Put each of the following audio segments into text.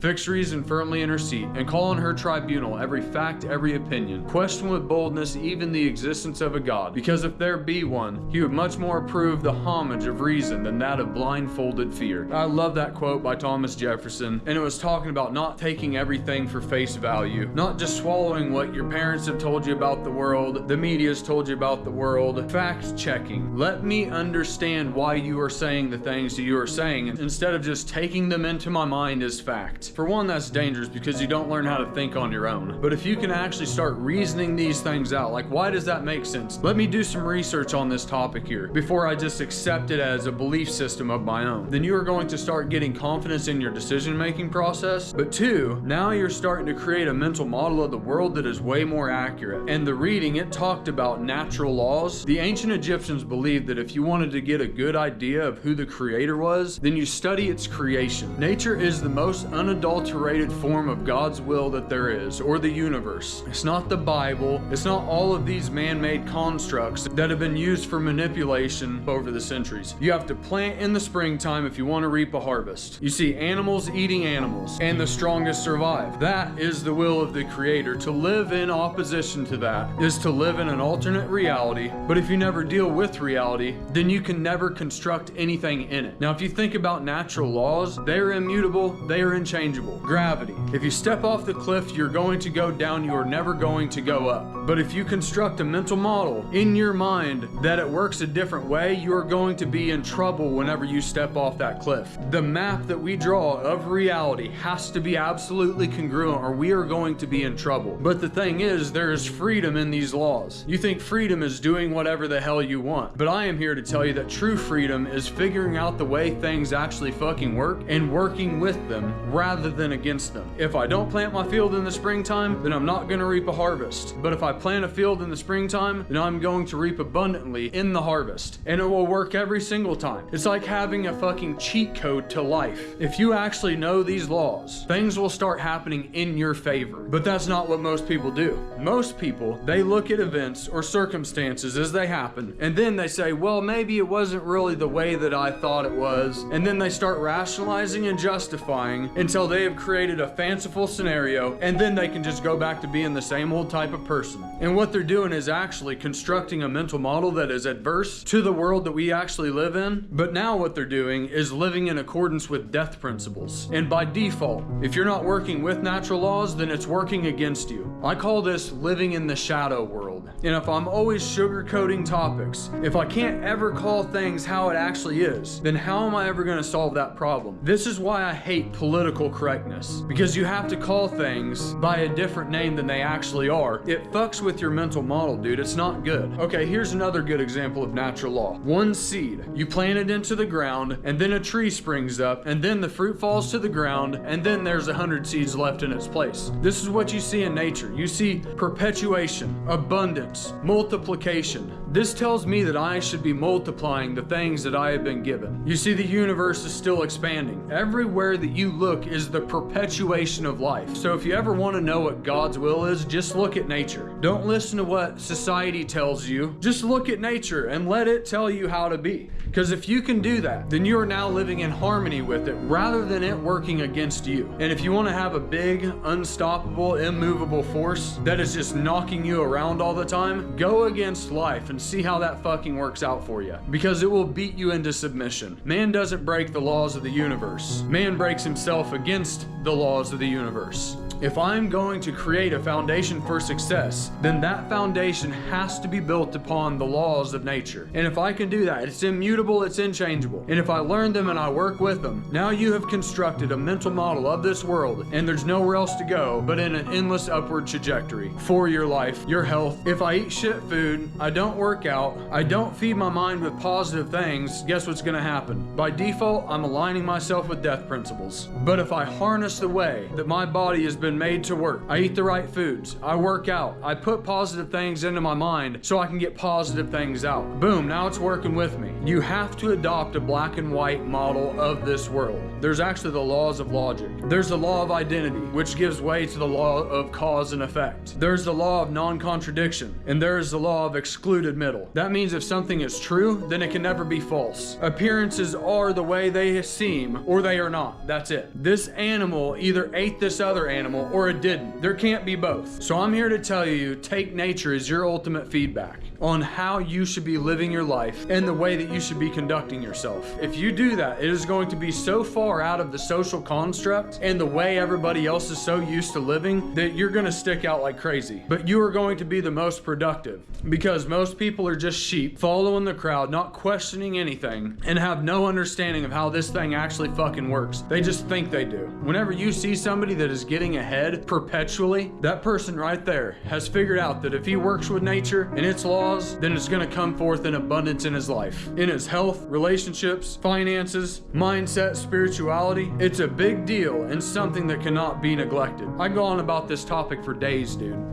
Fix reason firmly in her seat, and call on her tribunal every fact, every opinion. Question with boldness even the existence of a God, because if there be one, he would much more approve the homage of reason than that of blindfolded fear. I love that quote by Thomas Jefferson, and it was talking about not taking everything for face value, not just swallowing what your parents have told you about the world, the media's told you about the world. Fact checking. Let me understand why you are saying the things that you are saying, instead of just taking them into my mind as fact. For one, that's dangerous because you don't learn how to think on your own. But if you can actually start reasoning these things out, like why does that make sense? Let me do some research on this topic here before I just accept it as a belief system of my own. Then you are going to start getting confidence in your decision-making process. But two, now you're starting to create a mental model of the world that is way more accurate. And the reading, it talked about natural laws. The ancient Egyptians believed that if you wanted to get a good idea of who the creator was, then you study its creation. Nature is the most unadulterated form of God's will that there is, or the universe. It's not the Bible. It's not all of these man-made constructs that have been used for manipulation over the centuries. You have to plant in the springtime if you want to reap a harvest. You see animals eating animals, and the strongest survive. That is the will of the creator. To live in opposition to that is to live in an alternate reality. But if you never deal with reality, then you can never construct anything in it. Now, if you think about natural laws, they are immutable, they are unchangeable. Gravity. If you step off the cliff, you're going to go down, you are never going to go up. But if you construct a mental model in your mind that it works a different way, you're going to be in trouble whenever you step off that cliff. The map that we draw of reality has to be absolutely congruent or we are going to be in trouble. But the thing is, there is freedom in these laws. You think freedom is doing whatever the hell you want. But I am here to tell you that true freedom is figuring out the way things actually fucking work and working with them rather than against them. If I don't plant my field in the springtime, then I'm not going to reap a harvest. But if I plant a field in the springtime, then I'm going to reap abundantly in the harvest. And it will work every single time. It's like having a fucking cheat code to life. If you actually know these laws, things will start happening in your favor. But that's not what most people do. Most people, they look at events or circumstances as they happen, and then they say, well, maybe it wasn't really the way that I thought it was. And then they start rationalizing and justifying until they have created a fanciful scenario, and then they can just go back to being the same old type of person. And what they're doing is actually constructing a mental model that is adverse to the world that we actually live in. But now what they're doing is living in accordance with death principles. And by default, if you're not working with natural laws, then it's working against you. I call this living in the shadow world. And if I'm always sugarcoating topics, if I can't ever call things how it actually is, then how am I ever going to solve that problem? This is why I hate political correctness, because you have to call things by a different name than they actually are. It fucks with your mental model, dude. It's not good. Okay, here's another good example of natural law. One seed. You plant it into the ground, and then a tree springs up, and then the fruit falls to the ground, and then there's 100 seeds left in its place. This is what you see in nature. You see perpetuation, abundance, multiplication. This tells me that I should be multiplying the things that I have been given. You see, the universe is still expanding. Everywhere that you look is the perpetuation of life. So if you ever want to know what God's will is, just look at nature. Don't listen to what society tells you. Just look at nature and let it tell you how to be. Because if you can do that, then you are now living in harmony with it rather than it working against you. And if you want to have a big, unstoppable, immovable force that is just knocking you around all the time, go against life and see how that fucking works out for you. Because it will beat you into submission. Man doesn't break the laws of the universe. Man breaks himself against the laws of the universe. If I'm going to create a foundation for success, then that foundation has to be built upon the laws of nature. And if I can do that, it's immutable, it's unchangeable. And if I learn them and I work with them, now you have constructed a mental model of this world, and there's nowhere else to go but in an endless upward trajectory for your life, your health. If I eat shit food, I don't work out, I don't feed my mind with positive things, guess what's gonna happen? By default, I'm aligning myself with death principles. But if I harness the way that my body has been made to work, I eat the right foods, I work out, I put positive things into my mind so I can get positive things out. Boom, now it's working with me. You have to adopt a black and white model of this world. There's actually the laws of logic. There's the law of identity, which gives way to the law of cause and effect. There's the law of non-contradiction, and there is the law of excluded middle. That means if something is true, then it can never be false. Appearances are the way they seem, or they are not. That's it. This animal either ate this other animal or it didn't. There can't be both. So I'm here to tell you, take nature as your ultimate feedback on how you should be living your life and the way that you should be conducting yourself. If you do that, it is going to be so far out of the social construct and the way everybody else is so used to living that you're going to stick out like crazy. But you are going to be the most productive, because most people are just sheep following the crowd, not questioning anything, and have no understanding of how this thing actually fucking works. They just think they do. Whenever you see somebody that is getting ahead perpetually, that person right there has figured out that if he works with nature and its laws, then it's going to come forth in abundance in his life, in his health, relationships, finances, mindset, spirituality. It's a big deal and something that cannot be neglected. I go on about this topic for days, dude.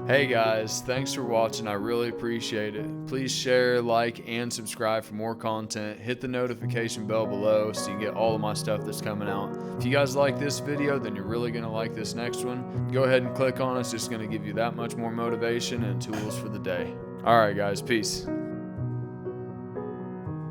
Hey guys, thanks for watching. I really appreciate it. Please share, like, and subscribe for more content. Hit the notification bell below so you get all of my stuff that's coming out. If you guys like this video, then you're really going to like this next one. Go ahead and click on it. It's just going to give you that much more motivation and tools for the day. All right, guys, peace.